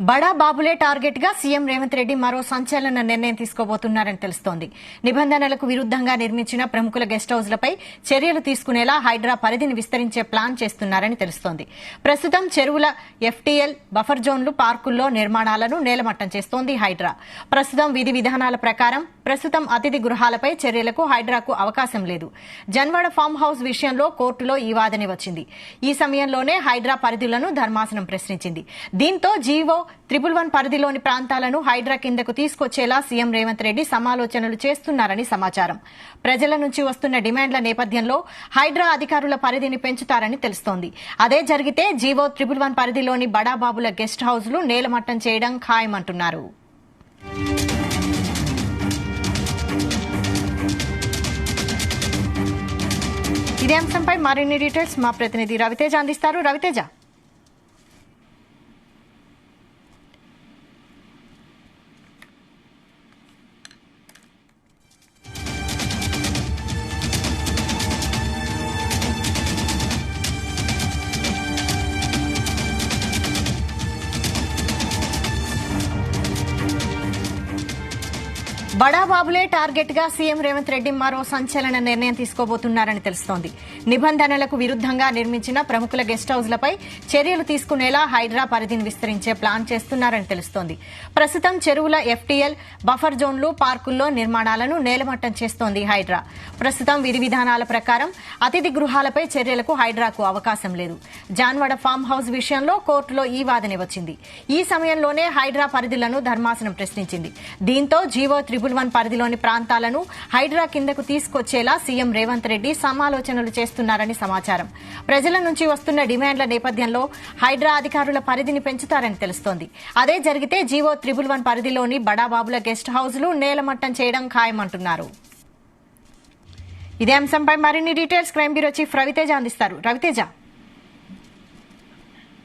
బడా బాబులే టార్గెట్ గా సీఎం రేవంత్ రెడ్డి మరో సంచలన నిర్ణయం తీసుకోబోతున్నారని తెలుస్తోంది. నిబంధనలకు విరుద్దంగా నిర్మించిన ప్రముఖుల గెస్ట్ హౌస్లపై చర్యలు తీసుకునేలా హైడ్రా పరిధిని విస్తరించే ప్లాన్ చేస్తున్నారని తెలుస్తోంది. ప్రస్తుతం చెరువుల ఎఫ్టీఎల్ బఫర్ జోన్లు పార్కుల్లో నిర్మాణాలను నేలమట్టం చేస్తోంది హైడ్రా. ప్రస్తుతం విధి విధానాల ప్రకారం ప్రస్తుతం అతిథి గృహాలపై చర్యలకు హైడ్రాకు అవకాశం లేదు. జన్వాడ ఫామ్ హౌస్ విషయంలో కోర్టులో ఈ వాదన వచ్చింది. ఈ సమయంలోనే హైడ్రా పరిధులను ధర్మాసనం ప్రశ్నించింది. దీంతో జీవో 111 పరిధిలోని ప్రాంతాలను హైడ్రా కిందకు తీసుకొచ్చేలా సీఎం రేవంత్ రెడ్డి సమాలోచనలు చేస్తున్నారని సమాచారం. ప్రజల నుంచి వస్తున్న డిమాండ్ల నేపథ్యంలో హైడ్రా అధికారుల పరిధిని పెంచుతారని తెలుస్తోంది. అదే జరిగితే జీవో 111 పరిధిలోని బడాబాబుల గెస్ట్ హౌస్లు నేలమట్టం చేయడం ఖాయమంటున్నారు. ఇదే అంశంపై మరిన్ని డీటెయిల్స్ మా ప్రతినిధి రవితేజ అందిస్తారు. రవితేజ, బడాబాబులే టార్గెట్ గా సీఎం రేవంత్ రెడ్డి మరో సంచలన నిర్ణయం తీసుకోబోతున్నారని తెలుస్తోంది. నిబంధనలకు విరుద్దంగా నిర్మించిన ప్రముఖుల గెస్ట్ హౌస్లపై చర్యలు తీసుకునేలా హైడ్రా పరిధిని విస్తరించే ప్లాన్ చేస్తున్నారని తెలుస్తోంది. ప్రస్తుతం చెరువుల ఎఫ్టీఎల్ బఫర్ జోన్లు పార్కుల్లో నిర్మాణాలను నేలమట్టం చేస్తోంది హైడ్రా. ప్రస్తుతం విధి విధానాల ప్రకారం అతిథి గృహాలపై చర్యలకు హైడ్రాకు అవకాశం లేదు. జాన్వాడ ఫామ్ హౌస్ విషయంలో కోర్టులో ఈ వాదన వచ్చింది. ఈ సమయంలోనే హైడ్రా పరిధులను ధర్మాసనం ప్రశ్నించింది. దీంతో జీవో 111 పరిధిలోని ప్రాంతాలను హైడ్రా కిందకు తీసుకొచ్చేలా సీఎం రేవంత్ రెడ్డి సమాలోచనలు చేస్తున్నారని సమాచారం. ప్రజల నుంచి వస్తున్న డిమాండ్ల నేపథ్యంలో హైడ్రా అధికారుల పరిధిని పెంచుతారని తెలుస్తోంది. అదే జరిగితే జీవో 111 పరిధిలోని బడాబాబుల గెస్ట్ హౌస్లు నేలమట్టం చేయడం ఖాయమంటున్నారు. ఇదే అంశంపై మరిన్ని details crime bureau chief Raviteja అందిస్తారు. రవితేజ,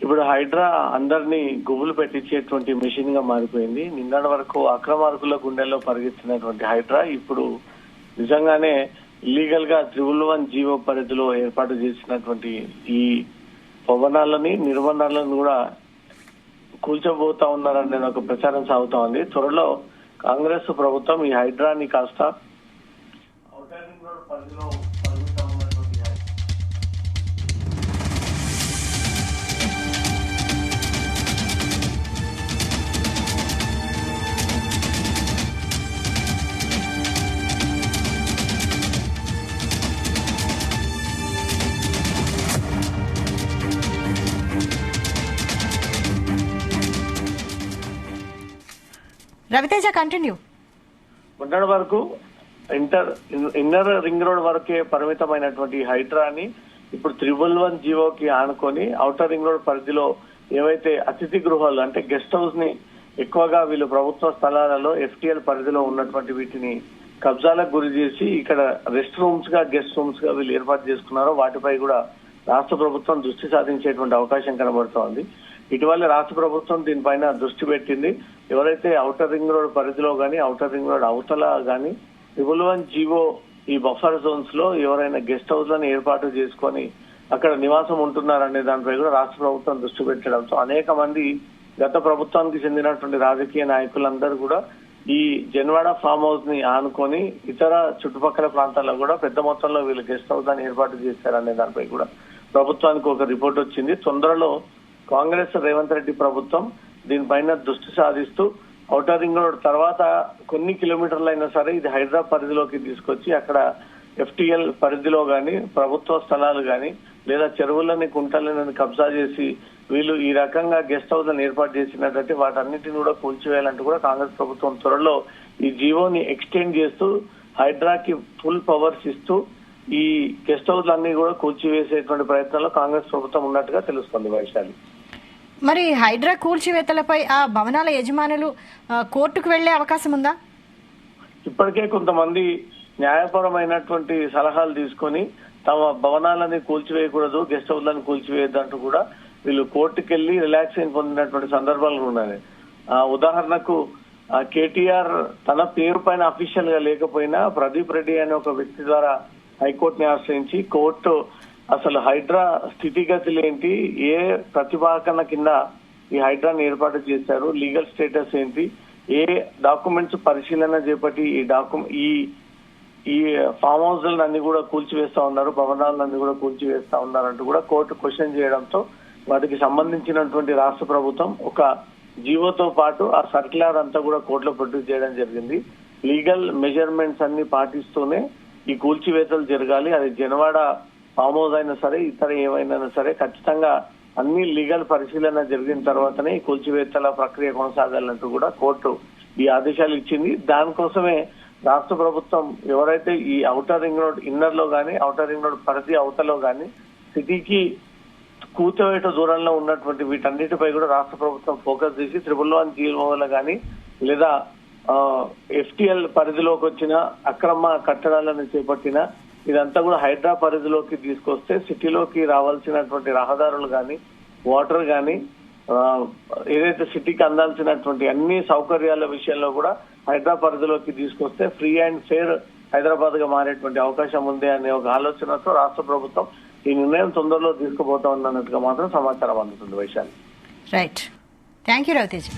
ఇప్పుడు హైడ్రా అందరినీ గుబులు పెట్టించేటువంటి మెషిన్ గా మారిపోయింది. నిన్నటి వరకు అక్రమార్కుల గుండెల్లో పరిగెత్తినటువంటి హైడ్రా ఇప్పుడు నిజంగానే ఇల్లీగల్ గా 111 జీవో పరిధిలో ఏర్పాటు చేసినటువంటి ఈ భవనాలని నిర్మాణాలను కూడా కూల్చబోతా ఉన్నారనే ఒక ప్రచారం సాగుతా ఉంది. త్వరలో కాంగ్రెస్ ప్రభుత్వం ఈ హైడ్రాని కాస్త ఔటర్ రింగ్ రోడ్ పరిధిలో రవితేజ కంటిన్యూ. మొన్నటి వరకు ఇన్నర్ రింగ్ రోడ్ వరకే పరిమితమైనటువంటి హైడ్రాని ఇప్పుడు 111 జీవోకి ఆనుకొని ఔటర్ రింగ్ రోడ్ పరిధిలో ఏవైతే అతిథి గృహాలు అంటే గెస్ట్ హౌస్ ని ఎక్కువగా వీళ్ళు ప్రభుత్వ స్థలాలలో ఎఫ్టీఎల్ పరిధిలో ఉన్నటువంటి వీటిని కబ్జాలకు గురి చేసి ఇక్కడ రెస్ట్ రూమ్స్ గా గెస్ట్ రూమ్స్ గా వీళ్ళు ఏర్పాటు చేసుకున్నారో వాటిపై కూడా రాష్ట్ర ప్రభుత్వం దృష్టి సాధించేటువంటి అవకాశం కనబడుతోంది. ఇటీవల రాష్ట్ర ప్రభుత్వం దీనిపైన దృష్టి పెట్టింది. ఎవరైతే ఔటర్ రింగ్ రోడ్ పరిధిలో గానీ ఔటర్ రింగ్ రోడ్ అవతల గానీ 111 జీవో ఈ బఫర్ జోన్స్ లో ఎవరైనా గెస్ట్ హౌస్ లను ఏర్పాటు చేసుకొని అక్కడ నివాసం ఉంటున్నారనే దానిపై కూడా రాష్ట్ర ప్రభుత్వం దృష్టి పెట్టడంతో అనేక మంది గత ప్రభుత్వానికి చెందినటువంటి రాజకీయ నాయకులందరూ కూడా ఈ జన్వాడ ఫామ్ హౌస్ ని ఆనుకొని ఇతర చుట్టుపక్కల ప్రాంతాల్లో కూడా పెద్ద మొత్తంలో వీళ్ళు గెస్ట్ హౌస్ అని ఏర్పాటు చేశారనే దానిపై కూడా ప్రభుత్వానికి ఒక రిపోర్ట్ వచ్చింది. తొందరలో కాంగ్రెస్ రేవంత్ రెడ్డి ప్రభుత్వం దీనిపైన దృష్టి సాధిస్తూ ఔటర్ రింగ్ రోడ్ తర్వాత కొన్ని కిలోమీటర్లు అయినా సరే ఇది హైదరాబాద్ పరిధిలోకి తీసుకొచ్చి అక్కడ ఎఫ్టీఎల్ పరిధిలో గాని ప్రభుత్వ స్థలాలు గాని లేదా చెరువులని కుంటలని కబ్జా చేసి వీళ్ళు ఈ రకంగా గెస్ట్ హౌస్ లను ఏర్పాటు చేసినట్టు వాటన్నిటిని కూడా కూల్చివేయాలంటూ కూడా కాంగ్రెస్ ప్రభుత్వం త్వరలో ఈ జీవోని ఎక్స్టెండ్ చేస్తూ హైడ్రాకి ఫుల్ పవర్స్ ఇస్తూ ఈ గెస్ట్ హౌస్ అన్ని కూడా కూల్చివేసేటువంటి ప్రయత్నంలో కాంగ్రెస్ ప్రభుత్వం ఉన్నట్టుగా తెలుస్తుంది. వైశాలి, మరి హైడ్రా కూల్చివేతలపై ఆ భవనాల యజమానులు కోర్టుకు వెళ్లే అవకాశం ఉందా? ఇప్పటికే కొంతమంది న్యాయపరమైనటువంటి సలహాలు తీసుకొని తమ భవనాలని కూల్చివేయకూడదు, గెస్ట్ హౌస్లను కూల్చివేయద్దంటూ కూడా వీళ్ళు కోర్టుకెళ్లి రిలాక్సేషన్ పొందినటువంటి సందర్భాలు ఉన్నాయి. ఉదాహరణకు కేటీఆర్ తన పేరు పైన అఫీషియల్ గా లేకపోయినా ప్రదీప్ రెడ్డి అనే ఒక వ్యక్తి ద్వారా హైకోర్టుని ఆశ్రయించి కోర్టు అసలు హైడ్రా స్థితిగతులు ఏంటి, ఏ ప్రతిపాదన కింద ఈ హైడ్రాని ఏర్పాటు చేశారు, లీగల్ స్టేటస్ ఏంటి, ఏ డాక్యుమెంట్స్ పరిశీలన చేపట్టి ఈ ఫామ్ హౌస్లను అన్ని కూడా కూల్చివేస్తా ఉన్నారు, భవనాలన్నీ కూడా కూల్చివేస్తా ఉన్నారంటూ కూడా కోర్టు క్వశ్చన్ చేయడంతో వాటికి సంబంధించినటువంటి రాష్ట్ర ప్రభుత్వం ఒక జీవోతో పాటు ఆ సర్క్యులర్ అంతా కూడా కోర్టులో ప్రొడ్యూస్ చేయడం జరిగింది. లీగల్ మెజర్మెంట్స్ అన్ని పాటిస్తూనే ఈ కూల్చివేతలు జరగాలి. అది జనవాడ ఫామ్ హౌస్ అయినా సరే, ఇతర ఏమైనా సరే ఖచ్చితంగా అన్ని లీగల్ పరిశీలన జరిగిన తర్వాతనే ఈ కూల్చివేతల ప్రక్రియ కొనసాగాలంటూ కూడా కోర్టు ఈ ఆదేశాలు ఇచ్చింది. దానికోసమే రాష్ట్ర ప్రభుత్వం ఎవరైతే ఈ ఔటర్ రింగ్ రోడ్ ఇన్నర్ లో గానీ, ఔటర్ రింగ్ రోడ్ పరిధి అవతలో గానీ, సిటీకి కూతవేట దూరంలో ఉన్నటువంటి వీటన్నిటిపై కూడా రాష్ట్ర ప్రభుత్వం ఫోకస్ చేసి 111 జీవోలో గానీ లేదా FTL పరిధిలోకి వచ్చిన అక్రమ కట్టడాలను చేపట్టిన ఇదంతా కూడా హైడ్రా పరిధిలోకి తీసుకొస్తే సిటీలోకి రావాల్సినటువంటి రహదారులు గాని, వాటర్ గాని, ఏదైతే సిటీకి అందాల్సినటువంటి అన్ని సౌకర్యాల విషయంలో కూడా హైడ్రా పరిధిలోకి తీసుకొస్తే ఫ్రీ అండ్ ఫెయిర్ హైదరాబాద్ గా మారేటువంటి అవకాశం ఉంది అనే ఒక ఆలోచనతో రాష్ట్ర ప్రభుత్వం ఈ నిర్ణయం తొందరలో తీసుకుపోతా ఉన్నట్టుగా మాత్రం సమాచారం అందుతుంది. Vaishali. Right, thank you Ravitej.